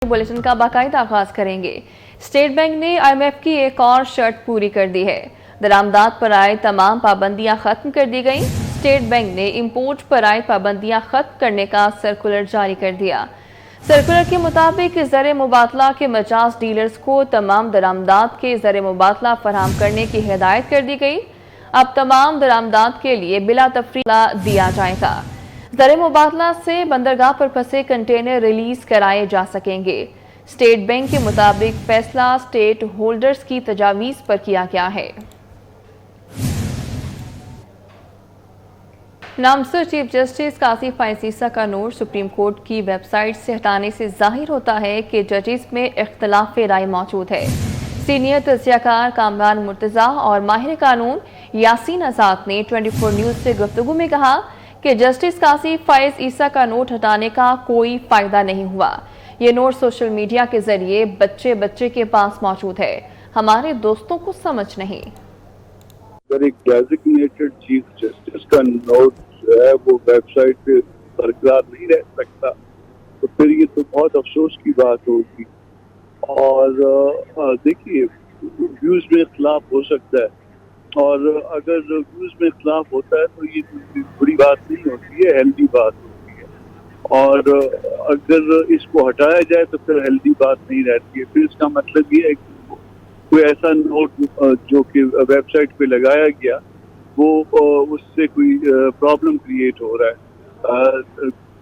Bulletin का बाकायदा आगाज करेंगे। स्टेट बैंक ने IMF की एक और शर्त पूरी कर दी है। दरामदात पर आए तमाम पाबंदियां खत्म कर दी गई। स्टेट बैंक ने इंपोर्ट पर आए पाबंदियां खत्म करने का सर्कुलर जारी कर दिया। सर्कुलर के मुताबिक ज़र मुबादला के मजाज डीलर्स को तमाम दरामदात के ज़र मुबादला फराहम करने की हिदायत कर दी गई। अब तमाम दरामदात के लिए बिला तफरीला दिया जाएगा। ज़र मुबादला से बंदरगाह पर फंसे कंटेनर रिलीज कराए जा सकेंगे। स्टेट बैंक के मुताबिक फैसला स्टेट होल्डर्स की तजावीज़ पर किया गया है। नामजद चीफ जस्टिस कासिफ फैज़ ईसा का नोट सुप्रीम कोर्ट की वेबसाइट से हटाने से जाहिर होता है कि जजेस में इख्तलाफ राय मौजूद है। सीनियर तज्ज़ियाकार कामरान मुर्तज़ा और माहिर कानून यासीन आज़ाद ने 24 न्यूज़ से गुफ्तगू में कहा कि जस्टिस कासिफ फैज़ ईसा का नोट हटाने का कोई फायदा नहीं हुआ। ये नोट सोशल मीडिया के जरिए बच्चे के पास मौजूद है, हमारे दोस्तों को समझ नहीं। अगर एक डेजिग्नेटेड चीफ जस्टिस का नोट जो है वो वेबसाइट पे बरकरार नहीं रह सकता तो फिर ये तो बहुत अफसोस की बात होगी। और देखिए, व्यूज में इख्तलाफ हो सकता है और अगर व्यूज में इख्तलाफ होता है तो ये बुरी बात नहीं होती है, हेल्दी बात होती है। और अगर इसको हटाया जाए तो फिर हेल्दी बात नहीं रहती है। फिर इसका मतलब ये है कि कोई ऐसा नोट जो कि वेबसाइट पे लगाया गया वो उससे कोई प्रॉब्लम क्रिएट हो रहा है,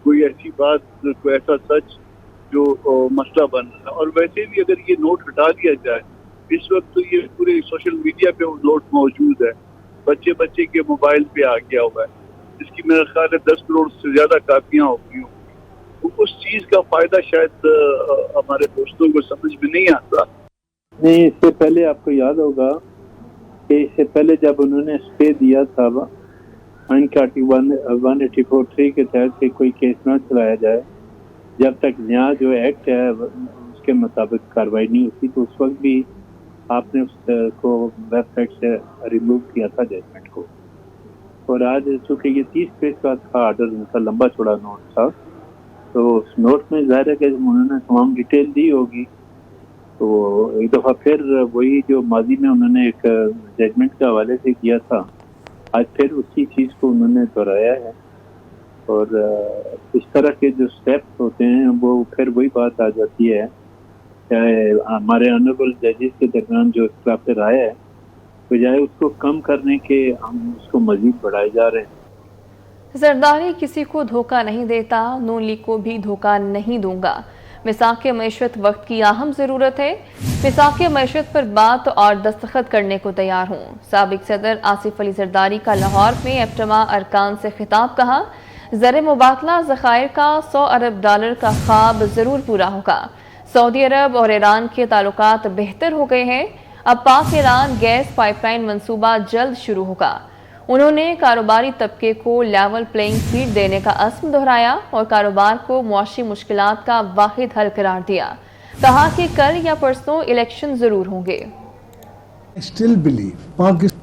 कोई ऐसी बात, कोई ऐसा सच जो मसला बन रहा है। और वैसे भी अगर ये नोट हटा दिया जाए, इस वक्त तो ये पूरे सोशल मीडिया पे वो नोट मौजूद है, बच्चे के मोबाइल पे आ गया हुआ है, इसकी मेरा ख्याल है 10 करोड़ से ज्यादा कापियां हो गई होंगी। तो उस चीज का फायदा शायद हमारे दोस्तों को समझ में नहीं आता। नहीं, इससे पहले आपको याद होगा कि इससे पहले जब उन्होंने स्टे दिया था आइन के आर्टिकल 184(3) के तहत कि कोई केस ना चलाया जाए जब तक नया जो एक्ट है उसके मुताबिक कार्रवाई नहीं होती, तो उस वक्त भी आपने उसको वेबसाइट से रिमूव किया था जजमेंट को। और आज चूँकि ये 30 पेज का था आर्डर, उनका लंबा चौड़ा नोट था, तो उस नोट में जाहिर है कि उन्होंने तमाम डिटेल दी होगी। तो एक दफ़ा फिर वही जो माजी में उन्होंने एक जजमेंट के हवाले से किया था, आज फिर उसी चीज़ को उन्होंने दोहराया है। और इस तरह के जो स्टेप्स होते हैं वो फिर वही बात आ जाती है, चाहे हमारे ऑनरेबल जजेस के दरमियान जो इख्तिलाफ राय है, बजाय उसको कम करने के हम उसको मजीद बढ़ाए जा रहे हैं। जरदारी किसी को धोखा नहीं देता, नून लीग को भी धोखा नहीं दूंगा। मिसाक मईशत वक्त की अहम ज़रूरत है। मिसाक मईशत पर बात और दस्तखत करने को तैयार हूँ। साबिक सदर आसिफ अली जरदारी का लाहौर में एप्टमा अरकान से खिताब। कहा, ज़र मुबादला ज़खायर का $100 अरब का ख्वाब ज़रूर पूरा होगा। सऊदी अरब और ईरान के ताल्लुकात बेहतर हो गए हैं। अब पाक ईरान गैस पाइपलाइन मंसूबा जल्द शुरू होगा। उन्होंने कारोबारी तबके को लेवल प्लेइंग फील्ड देने का अज़्म दोहराया और कारोबार को मुआशी मुश्किलात का वाहिद हल करार दिया। कहा कि कल या परसों इलेक्शन जरूर होंगे। I still believe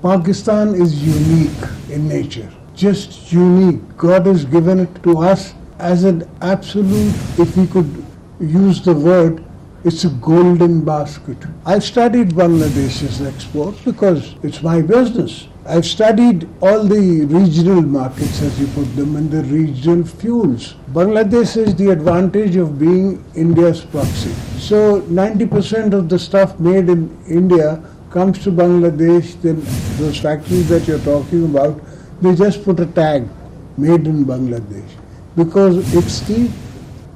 Pakistan is unique in nature, just unique. God has given it to us as an absolute, if we could use the word, it's a golden basket. I've studied Bangladesh's export because it's my business. I've studied all the regional markets, as you put them, and the regional fuels. Bangladesh has the advantage of being India's proxy. So 90% of the stuff made in India comes to Bangladesh. Then those factories that you're talking about, they just put a tag, made in Bangladesh, because it's the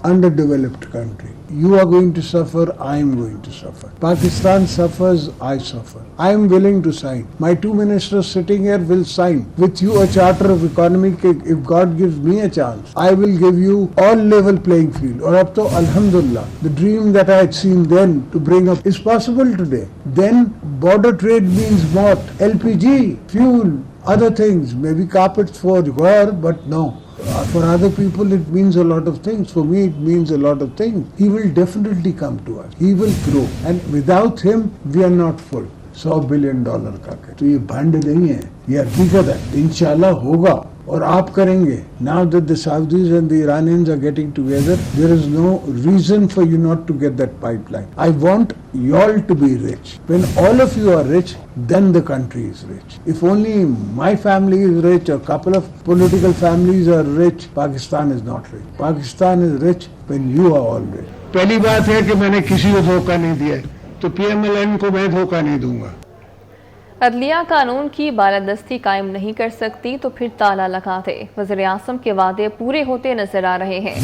underdeveloped country. You are going to suffer, I am going to suffer. Pakistan suffers, I suffer. I am willing to sign. My two ministers sitting here will sign with you a charter of economy. If God gives me a chance, I will give you all level playing field. Or up to Alhamdulillah, the dream that I had seen then to bring up is possible today. Then border trade means what? LPG, fuel, other things, maybe carpets for her, but no. For other people it means a lot of things. For me it means a lot of things. He will definitely come to us. He will grow. And without him we are not full. $100 billion का तो ये भांड नहीं है, ये हकीकत है। इंशाल्लाह होगा और आप करेंगे. Now that the Saudis and the Iranians are getting together, there is no reason for you not to get that pipeline. I want you all to be rich. When all of you are rich, then the country is rich. If only my family is rich or a couple of political families are rich, Pakistan is not rich. Pakistan is rich when you are all rich. पहली बात है कि मैंने किसी को धोखा नहीं दिया, तो PMLN को मैं धोखा नहीं दूंगा. अदलिया कानून की बालादस्ती कायम नहीं कर सकती तो फिर ताला लगा दे। वज़ीर आज़म के वादे पूरे होते नजर आ रहे हैं।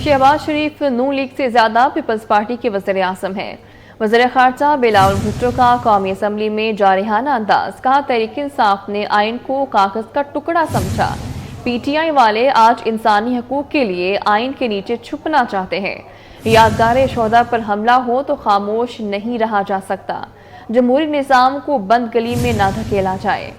शहबाज शरीफ नून लीग से ज्यादा पीपल्स पार्टी के वज़ीर आज़म हैं। वज़ीर ख़ारजा बिलावल भुट्टो का कौमी असम्बली में जारहाना अंदाज, कहा तहरीक इंसाफ ने आइन को कागज का टुकड़ा समझा। PTI वाले आज इंसानी हकूक के लिए आइन के नीचे छुपना चाहते हैं। यादगार शोहदा पर हमला हो तो खामोश नहीं रहा जा सकता। जमहूरी निज़ाम को बंद गली में ना धकेला जाए।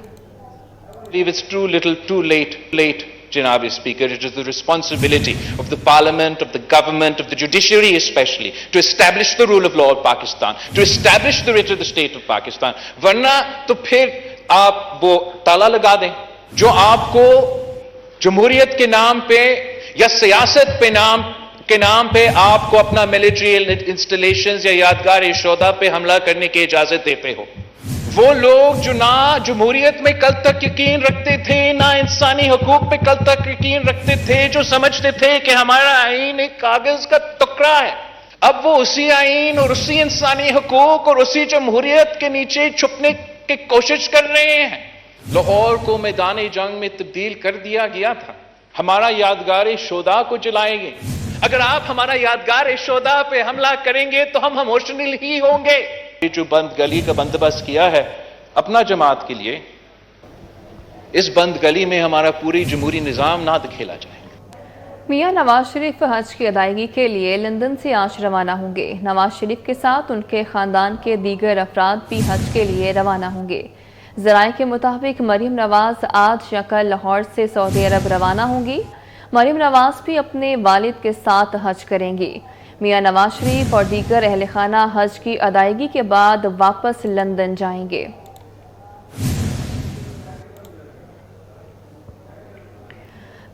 It's too late, Janab Speaker. It is the responsibility of the Parliament, of the government, of the judiciary especially, to establish the rule of law of Pakistan, to establish the right of the state of Pakistan. वरना तो फिर आप वो ताला लगा दें जो आपको जमहूरियत के नाम पे या सियासत के नाम पे आपको अपना मिलिट्री इंस्टॉलेशंस या यादगार शोधा पे हमला करने की इजाजत देते हो। वो लोग जो ना जमहूरियत में कल तक यकीन रखते थे, ना इंसानी हकूक पे कल तक यकीन रखते थे, जो समझते थे कि हमारा आइन एक कागज का टुकड़ा है, अब वो उसी आइन और उसी इंसानी हकूक और उसी जमहूरियत के नीचे छुपने की कोशिश कर रहे हैं। लाहौर को मैदान जंग में तब्दील कर दिया गया था, हमारा यादगार शोधा को जलाएंगे। अगर आप हमारा यादगार शोधा पे हमला करेंगे तो हम इमोशनल ही होंगे। ये जो बंद गली का बंदोबस्त किया है अपना जमात के लिए, इस बंद गली में हमारा पूरी जमहूरी निज़ाम ना धकेला जाए। मियां नवाज शरीफ हज की अदायगी के लिए लंदन से आज रवाना होंगे। नवाज शरीफ के साथ उनके खानदान के दीगर अफराद भी हज के लिए रवाना होंगे। ज़राए के मुताबिक मरीम नवाज आज या कल लाहौर से सऊदी अरब रवाना होंगी। मरीम नवाज भी अपने वालिद के साथ हज करेंगी। मियां नवाज शरीफ और दीगर अहल खाना हज की अदायगी के बाद वापस लंदन जाएंगे।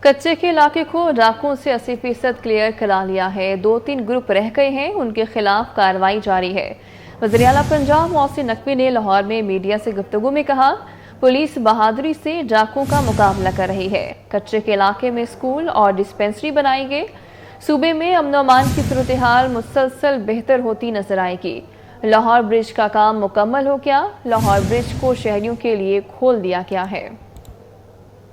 कच्चे के इलाके को डाकुओं से 80% क्लियर करा लिया है। 2-3 ग्रुप रह गए हैं, उनके खिलाफ कार्रवाई जारी है। वज़ीर आला पंजाब मोहसिन नकवी ने लाहौर में मीडिया से गुफ्तगू में कहा, पुलिस बहादुरी से डाकुओं का मुकाबला कर रही है। कच्चे के इलाके में स्कूल और डिस्पेंसरी बनाई गई। सूबे में अमन अमान की सूरत हाल मुसलसल बेहतर होती नजर आएगी। लाहौर ब्रिज का काम मुकम्मल हो गया। लाहौर ब्रिज को शहरियों के लिए खोल दिया गया है।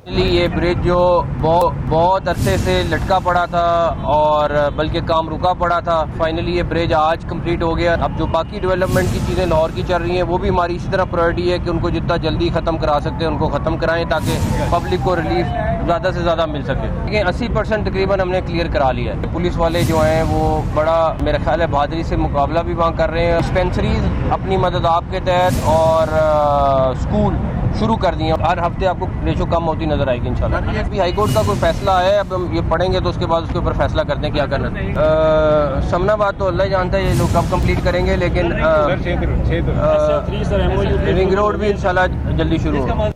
ये ब्रिज जो बहुत अरसे से लटका पड़ा था और बल्कि काम रुका पड़ा था, फाइनली ये ब्रिज आज कंप्लीट हो गया। अब जो बाकी डेवलपमेंट की चीज़ें लाहौर की चल रही हैं वो भी हमारी इसी तरह प्रायोरिटी है कि उनको जितना जल्दी ख़त्म करा सकते हैं उनको ख़त्म कराएं ताकि पब्लिक को रिलीफ ज़्यादा से ज़्यादा मिल सके। लेकिन 80% तकरीबन हमने क्लियर करा लिया है। पुलिस वाले जो हैं वो बड़ा मेरा ख्याल है बहादुरी से मुकाबला भी वहाँ कर रहे हैं। डिस्पेंसरीज अपनी मदद आपके तहत और स्कूल शुरू कर दिए। हर हफ्ते आपको रेशो कम होती नजर आएगी इंशाल्लाह। अभी हाई कोर्ट का कोई फैसला है, अब हम ये पढ़ेंगे तो उसके बाद उसके ऊपर फैसला करते हैं क्या करना। समनाबाद तो अल्लाह जानता है ये लोग कब कंप्लीट करेंगे, लेकिन रिंग रोड भी इंशाल्लाह जल्दी शुरू होगा।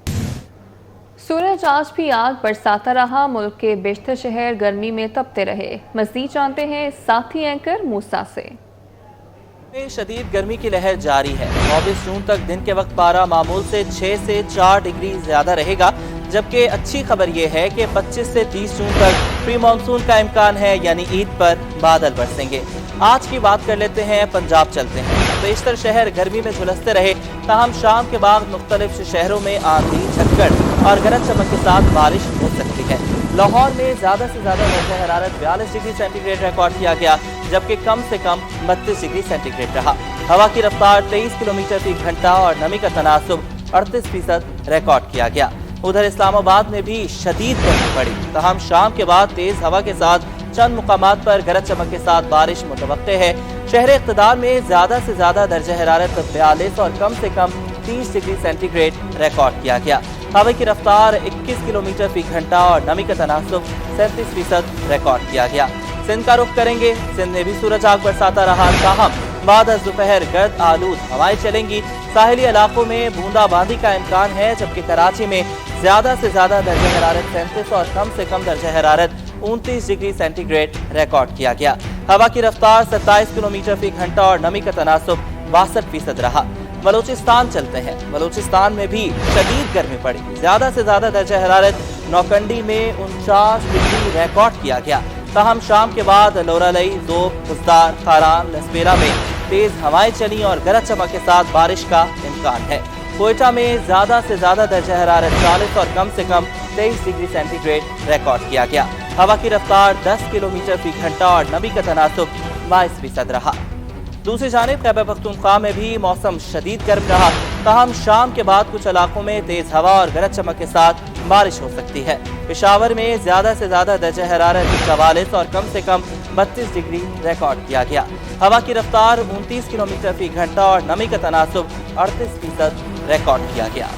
सूरज आज भी आग बरसाता रहा। मुल्क के बेशतर शहर गर्मी में तपते रहे। मज़ीद जानते हैं साथी एंकर मूसा से। शदीद गर्मी की लहर जारी है। 24 जून तक दिन के वक्त पारा मामूल से 6 से 4 डिग्री ज्यादा रहेगा, जबकि अच्छी खबर यह है कि 25 से 30 जून तक प्री मानसून का इम्कान है, यानी ईद पर बादल बरसेंगे। आज की बात कर लेते हैं, पंजाब चलते हैं। बेशतर शहर गर्मी में झुलसते रहे, ताहम शाम के बाद मुख्तलिफ शहरों में आंधी, झटकड़ और गरज चमक के साथ बारिश हो सकती है। लाहौर में ज्यादा से ज्यादा दर्जा हरारत 42 डिग्री सेंटीग्रेड रिकॉर्ड किया गया, जबकि कम से कम 32 डिग्री सेंटीग्रेड रहा। हवा की रफ्तार 23 किलोमीटर फी घंटा और नमी का तनासुब 38% रिकॉर्ड किया गया। उधर इस्लामाबाद में भी शदीद गर्मी पड़ी, ताहम शाम के बाद तेज हवा के साथ चंद मुकामात पर गरज चमक के साथ बारिश मुतवक्के है। शहर इक़्तिदार में ज्यादा से ज्यादा दर्जा हरारत 42 और कम से कम 30 डिग्री सेंटीग्रेड रिकॉर्ड किया गया। हवा की रफ्तार 21 किलोमीटर फी घंटा और नमी का तनासुब 37% रिकॉर्ड किया गया। सिंध का रुख करेंगे। सिंध में भी सूरज आग बरसाता रहा, ताहम बाद दोपहर गर्द आलूद हवाएं चलेंगी। साहिली इलाकों में बूंदाबांदी का इम्कान है, जबकि कराची में ज्यादा से ज्यादा दर्जा हरारत 37 और कम से कम दर्जा हरारत 29 डिग्री सेंटीग्रेड रिकॉर्ड किया गया। हवा की रफ्तार 27 किलोमीटर फी घंटा और नमी का तनासुब 62% रहा। बलूचिस्तान चलते हैं। बलूचिस्तान में भी शदीद गर्मी पड़ी। ज्यादा से ज्यादा दर्जा हरारत नौकंडी में 49 डिग्री रिकॉर्ड किया गया। ताहम शाम के बाद लोरालई, ज़ोब, खुजदार, खारान, लसपेरा में तेज हवाएं चली और गरज चमक के साथ बारिश का इम्कान है। कोयटा में ज्यादा से ज्यादा दर्जा हरारत 40 और कम से कम 23 डिग्री सेंटीग्रेड रिकॉर्ड किया गया। हवा की रफ्तार 10 किलोमीटर फी घंटा और नमी का तनासुब 22% रहा। दूसरी जानिब खैबर पख्तूनख्वा में भी मौसम शदीद गर्म रहा। ताहम शाम के बाद कुछ इलाकों में तेज हवा और गरज चमक के साथ बारिश हो सकती है। पेशावर में ज्यादा से ज्यादा दर्जा हरारत 44 और कम से कम 32 डिग्री रिकॉर्ड किया गया। हवा की रफ्तार 29 किलोमीटर फी घंटा और नमी का तनासुब 38% रिकॉर्ड किया गया।